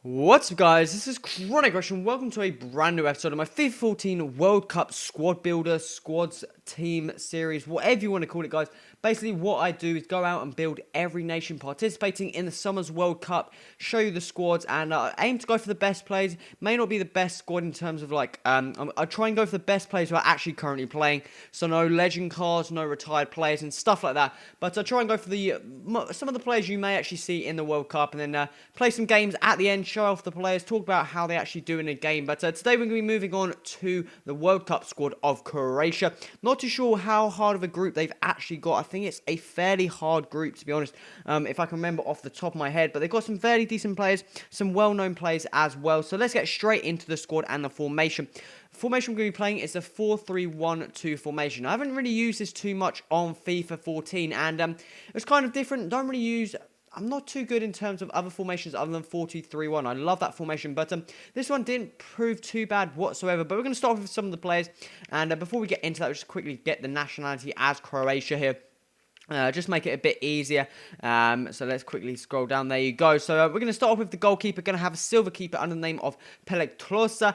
What's up, guys? This is Croatia. Welcome to a brand new episode of my FIFA 14 World Cup Squad Builder Squads Team Series, whatever you want to call it, guys. Basically, what I do is go out and build every nation participating in the Summer's World Cup, show you the squads, and aim to go for the best players. May not be the best squad in terms of I try and go for the best players who are actually currently playing. So no legend cards, no retired players, and stuff like that. But I try and go for the some of the players you may actually see in the World Cup, and then play some games at the end. Show off the players, talk about how they actually do in a game. But today we're going to be moving on to the World Cup squad of Croatia. Not too sure how hard of a group they've actually got. I think it's a fairly hard group, to be honest, if I can remember off the top of my head. But they've got some fairly decent players, some well-known players as well. So let's get straight into the squad and the formation. The formation we're going to be playing is the 4-3-1-2 formation. I haven't really used this too much on FIFA 14, and it's kind of different. Don't really use... I'm not too good in terms of other formations other than 4-2-3-1. I love that formation, but this one didn't prove too bad whatsoever. But we're going to start off with some of the players, and before we get into that, we'll just quickly get the nationality as Croatia here. Just make it a bit easier. So let's quickly scroll down. There you go. So we're going to start off with the goalkeeper. Going to have a silver keeper under the name of Pelektrosa.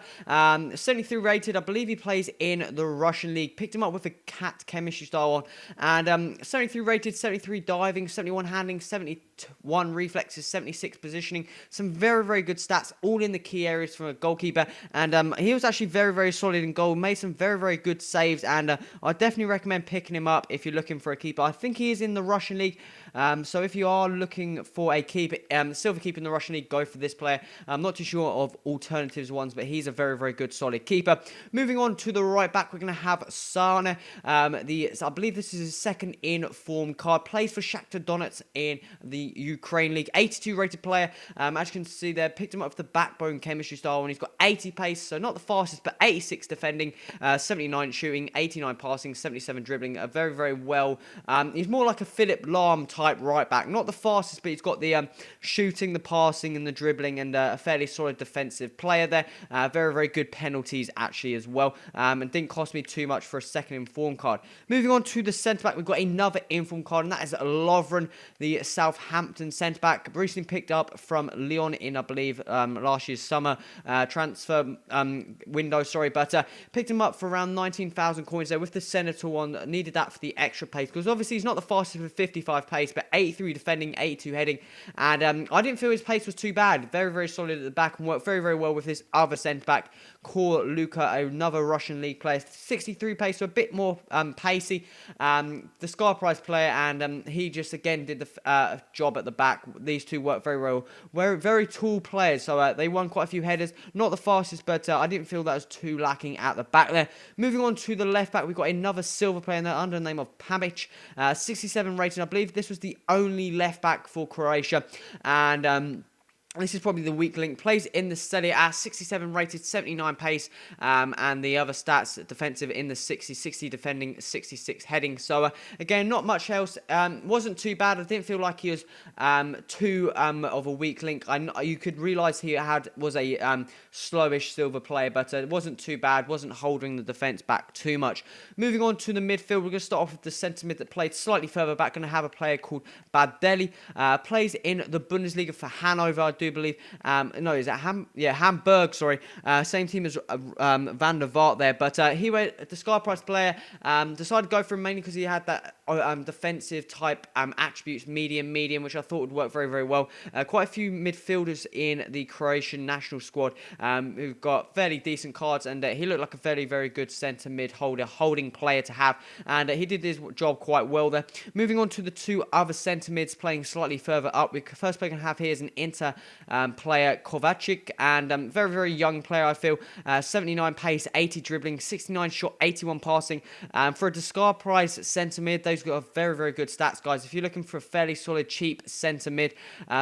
73 rated. I believe he plays in the Russian league. Picked him up with a cat chemistry style on. And 73 rated, 73 diving, 71 handling, 71 reflexes, 76 positioning. Some very, very good stats, all in the key areas from a goalkeeper. And he was actually very, very solid in goal. Made some very, very good saves. And I definitely recommend picking him up if you're looking for a keeper. I think he is in the Russian league, so if you are looking for a keeper, silver keeper in the Russian league, go for this player. I'm not too sure of alternatives ones, but he's a very, very good solid keeper. Moving on to the right back, we're going to have Sana. I believe this is his second in form card. Plays for Shakhtar Donetsk in the Ukraine league. 82 rated player. As you can see there, picked him up with the backbone chemistry style, and he's got 80 pace, so not the fastest, but 86 defending, 79 shooting, 89 passing, 77 dribbling. Very, very well. He's more like a Philip Lahm type right back. Not the fastest, but he's got the shooting, the passing, and the dribbling, and a fairly solid defensive player there. Very, very good penalties actually as well. And didn't cost me too much for a second inform card. Moving on to the centre back, we've got another inform card, and that is Lovren, the Southampton centre back. Recently picked up from Lyon in, I believe, last year's summer transfer window. Sorry, but picked him up for around 19,000 coins there with the Senator one. Needed that for the extra pace because obviously he's not the fastest with 55 pace, but 83 defending, 82 heading, and I didn't feel his pace was too bad. Very, very solid at the back and worked very, very well with his other centre-back, Kor Luka, another Russian league player. 63 pace, so a bit more pacey. The Scar Prize player, and he just, again, did the job at the back. These two worked very well. Very, very tall players, so they won quite a few headers. Not the fastest, but I didn't feel that was too lacking at the back there. Moving on to the left back, we've got another silver player in there under the name of Pavic. 67 rating. I believe this was the only left back for Croatia, and this is probably the weak link. Plays in the Serie A, 67 rated, 79 pace, and the other stats, defensive in the 60, 60 defending, 66 heading. So, again, not much else. Wasn't too bad. I didn't feel like he was too of a weak link. You could realise he was a slowish silver player, but it wasn't too bad. Wasn't holding the defence back too much. Moving on to the midfield, we're going to start off with the centre mid that played slightly further back. Going to have a player called Badeli. Plays in the Bundesliga for Hanover, I do believe. No, is that Hamburg, sorry. Same team as Van der Vaart there, but he went the Sky Price player, decided to go for him mainly because he had that defensive type attributes, medium, which I thought would work very, very well. Quite a few midfielders in the Croatian national squad who've got fairly decent cards, and he looked like a very, very good centre mid holding player to have, and he did his job quite well there. Moving on to the two other centre mids playing slightly further up. The first player I can have here is an Inter player, Kovacic, and very, very young player, I feel. 79 pace, 80 dribbling, 69 shot, 81 passing. For a Descar Prize centre mid, those got very, very good stats, guys. If you're looking for a fairly solid, cheap centre mid,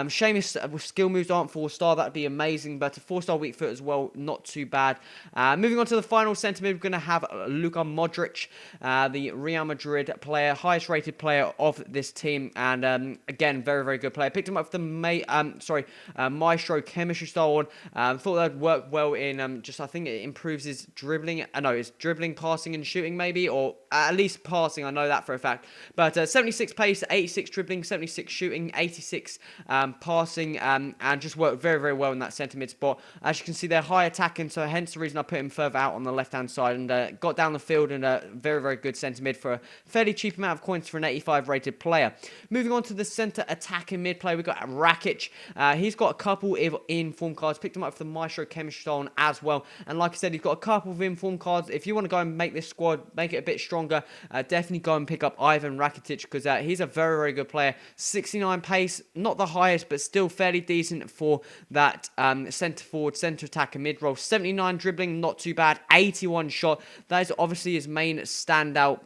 shame if skill moves aren't 4-star, that'd be amazing, but a 4-star weak foot as well, not too bad. Moving on to the final centre mid, we're going to have Luka Modric, the Real Madrid player, highest rated player of this team, and again, very, very good player. Picked him up for the Maestro chemistry style on. Thought that would work well in I think it improves his dribbling. I know it's dribbling, passing, and shooting maybe, or at least passing. I know that for a fact. But 76 pace, 86 dribbling, 76 shooting, 86 passing, and just worked very, very well in that centre mid spot. As you can see, they're high attacking, so hence the reason I put him further out on the left-hand side, and got down the field in a very, very good centre mid for a fairly cheap amount of coins for an 85 rated player. Moving on to the centre attacking mid player, we've got Rakic. He's got a couple of inform cards, picked him up for the Maestro chemistry style as well, and like I said, he's got a couple of inform cards. If you want to go and make this squad, make it a bit stronger, definitely go and pick up Ivan Rakitic, because he's a very, very good player. 69 pace, not the highest, but still fairly decent for that centre forward, centre attacker mid role. 79 dribbling, not too bad. 81 shot, that is obviously his main standout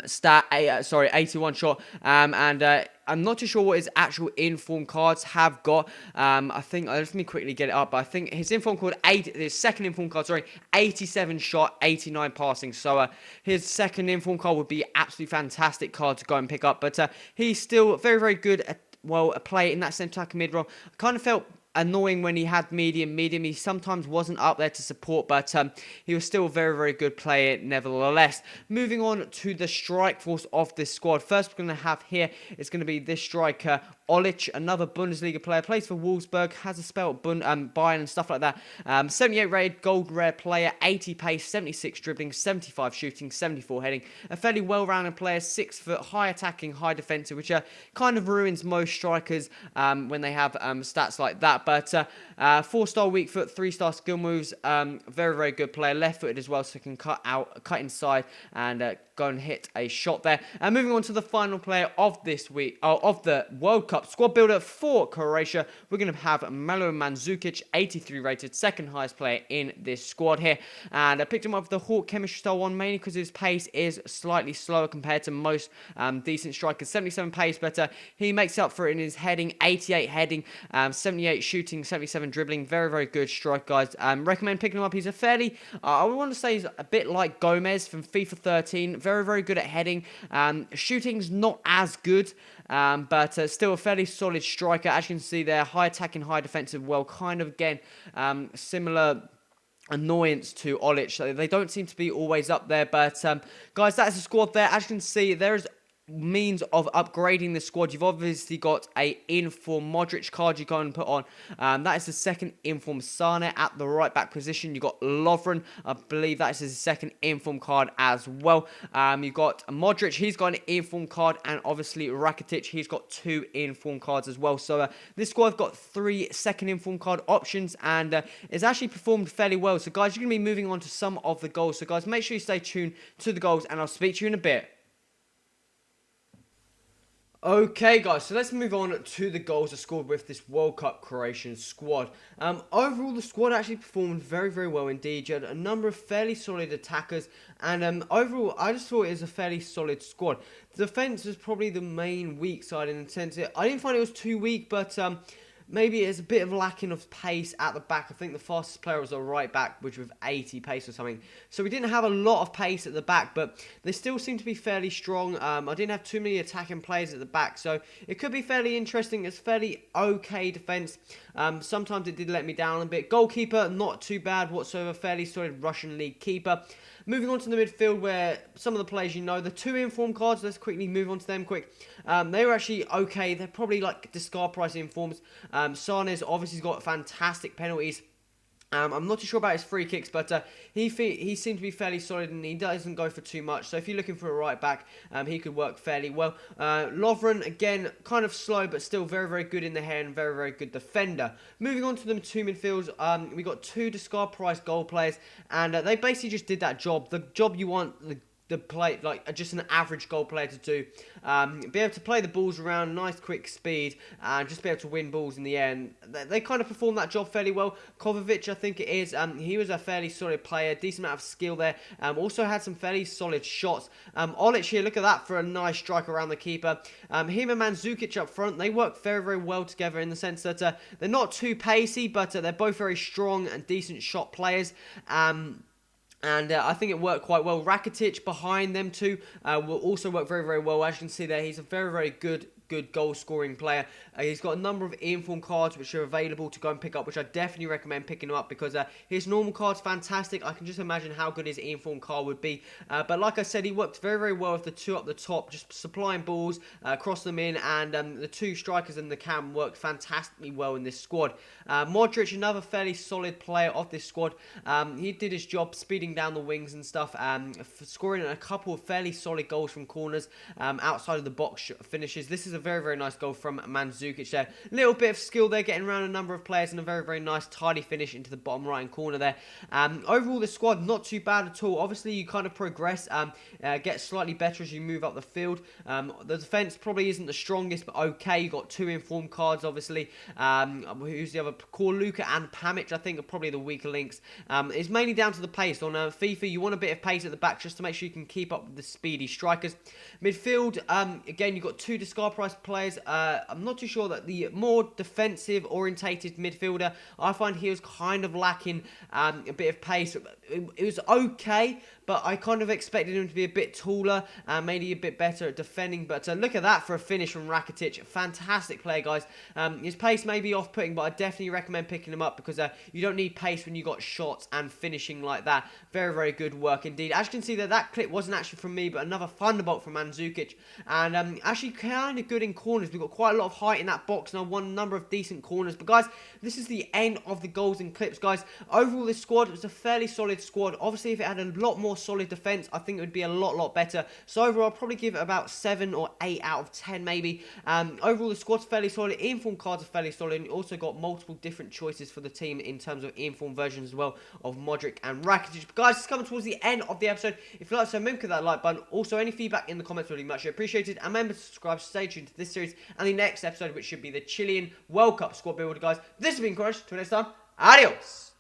stat. 81 shot, and I'm not too sure what his actual inform cards have got. I think, let me quickly get it up. But I think his inform card, his second inform card, 87 shot, 89 passing. So his second inform card would be absolutely fantastic card to go and pick up. But he's still very, very good at, well, a play in that centre attacker mid role. I kind of felt annoying when he had medium. He sometimes wasn't up there to support, but he was still a very, very good player nevertheless. Moving on to the strike force of this squad. First we're going to have here is going to be this striker, Olic, another Bundesliga player, plays for Wolfsburg, has a spell at Bayern and stuff like that. 78 rated, gold rare player, 80 pace, 76 dribbling, 75 shooting, 74 heading. A fairly well-rounded player, 6 foot, high attacking, high defensive, which kind of ruins most strikers when they have stats like that. But 4-star weak foot, 3-star skill moves, very, very good player, left-footed as well, so he can cut inside and go and hit a shot there. And moving on to the final player of this week, of the World Cup squad builder for Croatia, we're going to have Milo Mandzukic, 83 rated, second highest player in this squad here. And I picked him up with the Hawk chemistry style one, mainly because his pace is slightly slower compared to most decent strikers. 77 pace, but he makes up for it in his heading, 88 heading, 78 shooting, 77 dribbling. Very, very good strike, guys. Recommend picking him up. He's a fairly, I want to say he's a bit like Gomez from FIFA 13. Very, very good at heading. Shooting's not as good, but still a fairly solid striker. As you can see there, high attacking, high defensive, well, kind of, again, similar annoyance to Olic. So they don't seem to be always up there, but guys, that's the squad there. As you can see, there is means of upgrading the squad. You've obviously got a inform Modric card you go and put on. That is the second inform Sane at the right back position. You've got Lovren, I believe that is his second inform card as well. You've got Modric, he's got an inform card, and obviously Rakitic, he's got 2 inform cards as well. So this squad got 3 second inform card options, and it's actually performed fairly well. So guys, you're going to be moving on to some of the goals. So guys, make sure you stay tuned to the goals, and I'll speak to you in a bit. Okay, guys, so let's move on to the goals that scored with this World Cup Croatian squad. Overall, the squad actually performed very, very well indeed. You had a number of fairly solid attackers, and overall, I just thought it was a fairly solid squad. The defence was probably the main weak side in the sense that I didn't find it was too weak, but maybe it's a bit of lacking of pace at the back. I think the fastest player was a right back, which with 80 pace or something. So we didn't have a lot of pace at the back, but they still seem to be fairly strong. I didn't have too many attacking players at the back, so it could be fairly interesting. It's fairly okay defense. Sometimes it did let me down a bit. Goalkeeper, not too bad whatsoever. Fairly solid Russian league keeper. Moving on to the midfield, where some of the players you know, the 2 inform cards, let's quickly move on to them quick. They were actually okay. They're probably like discard price informs. Sane's obviously got fantastic penalties. I'm not too sure about his free kicks, but he seemed to be fairly solid, and he doesn't go for too much. So if you're looking for a right back, he could work fairly well. Lovren, again, kind of slow, but still very, very good in the hair and very, very good defender. Moving on to the 2 midfields, we got 2 discard price goal players, and they basically just did that job. The job you want the play, like just an average goal player to do. Be able to play the balls around, nice quick speed, and just be able to win balls in the air. And they kind of performed that job fairly well. Kovacic, I think it is, he was a fairly solid player, decent amount of skill there. Also had some fairly solid shots. Olic here, look at that for a nice strike around the keeper. Him and Mandzukic up front, they work very, very well together in the sense that they're not too pacey, but they're both very strong and decent shot players. And I think it worked quite well. Rakitic behind them two will also work very, very well. As you can see there, he's a very, very good good goal-scoring player. He's got a number of inform cards which are available to go and pick up, which I definitely recommend picking him up because his normal card's fantastic. I can just imagine how good his inform card would be. But like I said, he worked very, very well with the two up the top, just supplying balls, cross them in, and the two strikers and the cam worked fantastically well in this squad. Modric, another fairly solid player of this squad. He did his job speeding down the wings and stuff, scoring a couple of fairly solid goals from corners, outside of the box finishes. This is a very, very nice goal from Mandzukic there. A little bit of skill there, getting around a number of players, and a very, very nice tidy finish into the bottom right corner there. Overall, the squad, not too bad at all. Obviously, you kind of progress, get slightly better as you move up the field. The defense probably isn't the strongest, but okay. You got two informed cards, obviously. Who's the other? Luka and Pamic, I think, are probably the weaker links. It's mainly down to the pace. On FIFA, you want a bit of pace at the back just to make sure you can keep up with the speedy strikers. Midfield, again, you've got two discard price players. I'm not too sure that the more defensive orientated midfielder, I find he was kind of lacking a bit of pace. It was okay, but I kind of expected him to be a bit taller, maybe a bit better at defending. But look at that for a finish from Rakitic. Fantastic player, guys. His pace may be off-putting, but I definitely recommend picking him up because you don't need pace when you got shots and finishing like that. Very, very good work indeed. As you can see, that clip wasn't actually from me, but another thunderbolt from Mandzukic. And actually kind of good in corners. We've got quite a lot of height in that box, and I won a number of decent corners. But guys, this is the end of the goals and clips, guys. Overall, this squad was a fairly solid squad. Obviously, if it had a lot more solid defense, I think it would be a lot better. So overall, I'll probably give it about 7 or 8 out of 10 maybe. Overall, the squad's fairly solid. Inform cards are fairly solid, and you also got multiple different choices for the team in terms of inform versions as well of Modric and Rakitic. But guys, it's coming towards the end of the episode. If you like, so remember to hit that like button. Also, any feedback in the comments would be much appreciated. And remember to subscribe, stay tuned to this series and the next episode, which should be the Chilean World Cup squad builder, guys. This has been Croatia. Till next time, adios.